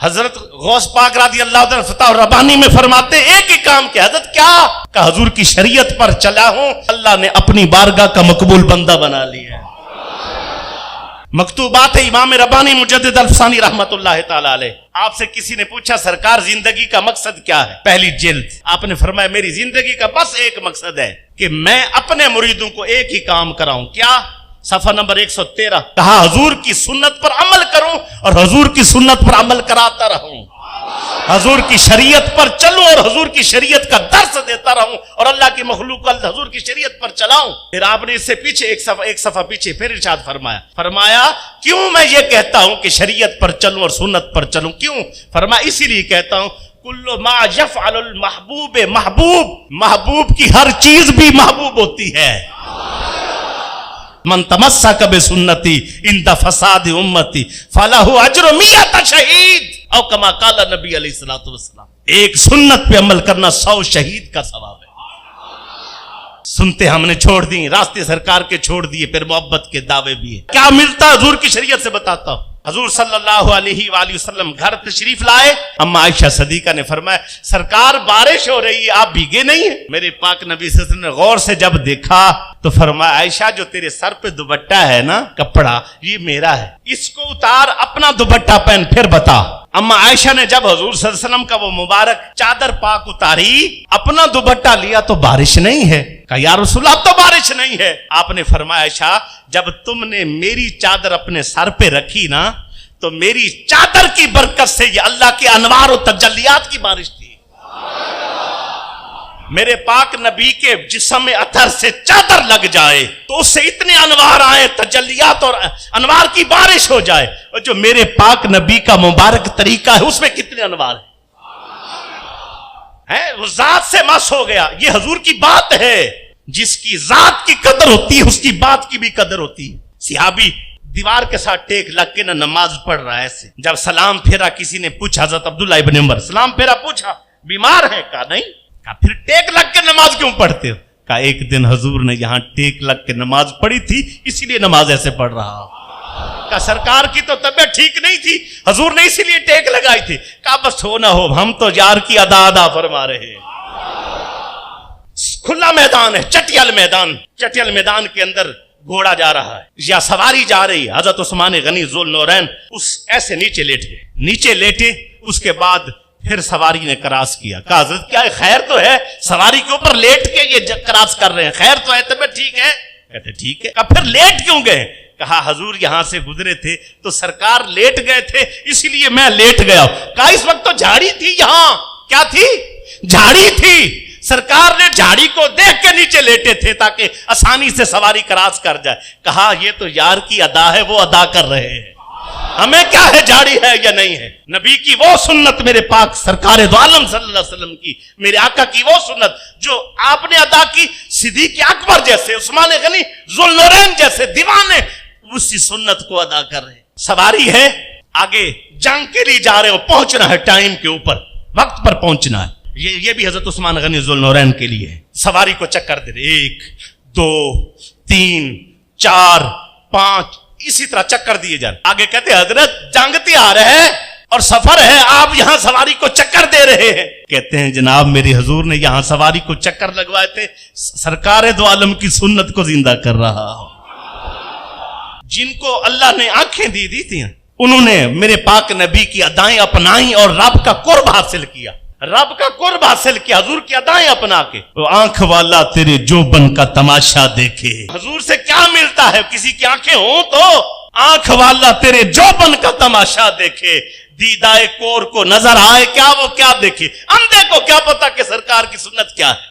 حضرت غوث پاک رضی اللہ عنہ فتح الربانی میں فرماتے ایک ہی کام کہ حضرت کیا کہ حضور کی شریعت پر چلا ہوں، اللہ نے اپنی بارگاہ کا مقبول بندہ بنا لیا ہے۔ مکتوبات امام ربانی مجدد الفسانی رحمت اللہ تعالی علیہ، آپ سے کسی نے پوچھا سرکار زندگی کا مقصد کیا ہے؟ پہلی جلد آپ نے فرمایا میری زندگی کا بس ایک مقصد ہے کہ میں اپنے مریدوں کو ایک ہی کام کراؤں۔ کیا؟ صفحہ نمبر 113 کہا حضور کی سنت پر عمل کروں اور حضور کی سنت پر عمل کراتا رہوں، حضور کی شریعت پر چلوں اور حضور کی شریعت کا درس دیتا رہوں اور اللہ کی مخلوق کو حضور کی شریعت پر چلاؤں۔ پھر آپ نے اس سے پیچھے ایک صفحہ پیچھے پھر ارشاد فرمایا کیوں میں یہ کہتا ہوں کہ شریعت پر چلوں اور سنت پر چلوں؟ کیوں؟ فرمایا اسی لیے کہتا ہوں کل ما یفعل المحبوب محبوب کی ہر چیز بھی محبوب ہوتی ہے۔ من تمسک بسنتی عند فساد امتی فلہ اجر 100 شہید او کما قال نبی علیہ الصلوۃ والسلام۔ ایک سنت پہ عمل کرنا 100 شہید کا ثواب ہے۔ سنتے ہم نے چھوڑ دی، راستے سرکار کے چھوڑ دیے، پھر محبت کے دعوے بھی ہیں۔ کیا ملتا حضور کی شریعت سے بتاتا ہوں۔ حضور صلی اللہ علیہ وآلہ وسلم گھر تشریف لائے، اما عائشہ صدیقہ نے فرمایا سرکار بارش ہو رہی ہے، آپ بھیگے نہیں ہیں؟ میرے پاک نبی صلی اللہ علیہ وسلم نے غور سے جب دیکھا تو فرمایا عائشہ جو تیرے سر پہ دوپٹہ ہے نا کپڑا، یہ میرا ہے، اس کو اتار اپنا دوپٹہ پہن پھر بتا۔ اما عائشہ نے جب حضور صلی اللہ علیہ وسلم کا وہ مبارک چادر پاک اتاری، اپنا دوپٹہ لیا تو بارش نہیں ہے۔ کہا یا رسول اللہ اب تو بارش نہیں ہے۔ آپ نے فرمایا عائشہ جب تم نے میری چادر اپنے سر پہ رکھی نا تو میری چادر کی برکت سے یہ اللہ کے انوار و تجلیات کی بارش تھی۔ میرے پاک نبی کے جسم اطہر سے چادر لگ جائے تو اس سے اتنے انوار آئے، تجلیات اور انوار کی بارش ہو جائے، اور جو میرے پاک نبی کا مبارک طریقہ ہے اس میں کتنے انوار ہیں، وہ ذات سے مس ہو گیا۔ یہ حضور کی بات ہے، جس کی ذات کی قدر ہوتی ہے اس کی بات کی بھی قدر ہوتی ہے۔ صحابی دیوار کے ساتھ ٹیک لگ کے نہ نماز پڑھ رہا ہے ایسے، جب سلام پھیرا کسی نے پوچھا، حضرت عبداللہ ابن عمر سلام پھیرا، پوچھا بیمار ہے؟ کہا نہیں۔ کہا پھر ٹیک لگ کے نماز کیوں پڑھتے ہو؟ کہا ایک دن حضور نے یہاں ٹیک لگ کے نماز پڑھی تھی اسی لیے نماز ایسے پڑھ رہا ہوں۔ کہا سرکار کی تو طبیعت ٹھیک نہیں تھی، حضور نے اسی لیے ٹیک لگائی تھی۔ کہا بس ہو نہ ہو، ہم تو یار کی ادا فرما رہے ہیں۔ کھلا میدان ہے، چٹیل میدان کے اندر گھوڑا جا رہا ہے یا سواری جا رہی ہے، حضرت عثمان غنی ذوالنورین اس ایسے نیچے لیٹے، اس کے بعد پھر سواری نے کراس کیا۔ کہا حضرت کیا خیر تو ہے؟ سواری کے اوپر لیٹ کے یہ کراس کر رہے ہیں، خیر تو ہے؟ طبیعت ٹھیک ہے؟ کہتے ٹھیک ہے۔ کہا پھر لیٹ کیوں گئے؟ کہا حضور یہاں سے گزرے تھے تو سرکار لیٹ گئے تھے اسی لیے میں لیٹ گیا۔ کہا اس وقت تو جھاڑی تھی یہاں۔ کیا تھی؟ جھاڑی تھی۔ سرکار نے جھاڑی کو دیکھ کے نیچے لیٹے تھے تاکہ آسانی سے سواری کراس کر جائے۔ کہا یہ تو یار کی ادا ہے، وہ ادا کر رہے ہیں، ہمیں کیا ہے جھاڑی ہے یا نہیں ہے۔ نبی کی وہ سنت، میرے پاک سرکار دو عالم صلی اللہ علیہ وسلم کی، میرے آقا کی وہ سنت جو آپ نے ادا کی، صدیق اکبر جیسے، عثمان غنی ذوالنورین جیسے دیوانے اسی سنت کو ادا کر رہے ہیں۔ سواری ہے، آگے جنگ کے لیے جا رہے ہو، پہنچنا ہے ٹائم کے اوپر، وقت پر پہنچنا ہے۔ یہ بھی حضرت عثمان غنی ذوالنورین کے لیے ہے۔ سواری کو چکر دے رہے، 1 2 3 4 5 اسی طرح چکر دیے جا رہے۔ آگے کہتے حضرت جنگ تیار ہے اور سفر ہے، آپ یہاں سواری کو چکر دے رہے ہیں۔ کہتے ہیں جناب میری حضور نے یہاں سواری کو چکر لگوائے تھے، سرکار دو عالم کی سنت کو زندہ کر رہا ہوں۔ جن کو اللہ نے آنکھیں دی تھی انہوں نے میرے پاک نبی کی ادائیں اپنائی اور رب کا قرب حاصل کیا، حضور کی ادائیں اپنا کے۔ وہ آنکھ والا تیرے جوبن کا تماشا دیکھے، حضور سے کیا ملتا ہے؟ کسی کی آنکھیں ہوں تو آنکھ والا تیرے جوبن کا تماشا دیکھے، دیدائے کور کو نظر آئے کیا وہ کیا دیکھے، اندھے کو کیا پتا کہ سرکار کی سنت کیا ہے۔